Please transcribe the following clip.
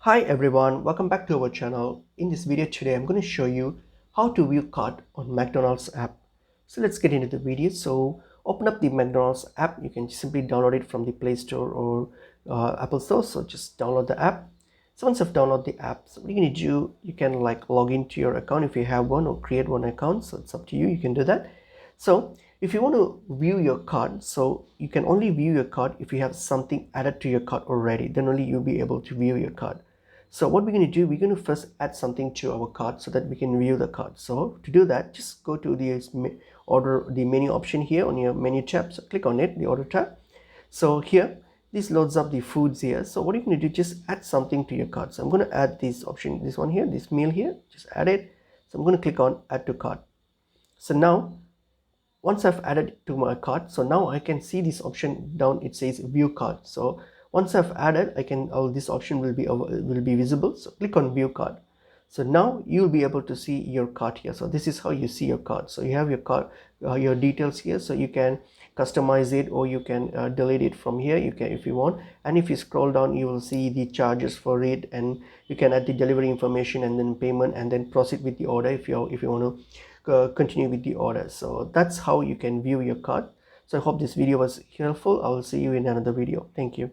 Hi everyone, welcome back to our channel. In this video today, I'm going to show you how to view cart on McDonald's app. So let's get into the video. So open up the McDonald's app. You can simply download it from the Play Store or Apple Store. So just download the app. So once you've downloaded the app, so what you're going to do, you can like log into your account if you have one or create one account. So it's up to you. You can do that. So if you want to view your card, so you can only view your card if you have something added to your card already. Then only you'll be able to view your card. So what we're going to do, we're going to first add something to our cart so that we can view the cart. So to do that, just go to the menu option here on your menu tab. So click on it, the order tab. So here, this loads up the foods here. So what you're going to do, just add something to your cart. So I'm going to add this option, this one here, this meal here, just add it. So I'm going to click on add to cart. So now, once I've added it to my cart, so now I can see this option down, it says view cart. So once I've added, this option will be visible. So click on view cart. So now you'll be able to see your cart here. So this is how you see your cart. So you have your cart, your details here. So you can customize it or you can delete it from here. You can if you want. And if you scroll down, you will see the charges for it, and you can add the delivery information and then payment, and then proceed with the order if you want to continue with the order. So that's how you can view your cart. So I hope this video was helpful. I will see you in another video. Thank you.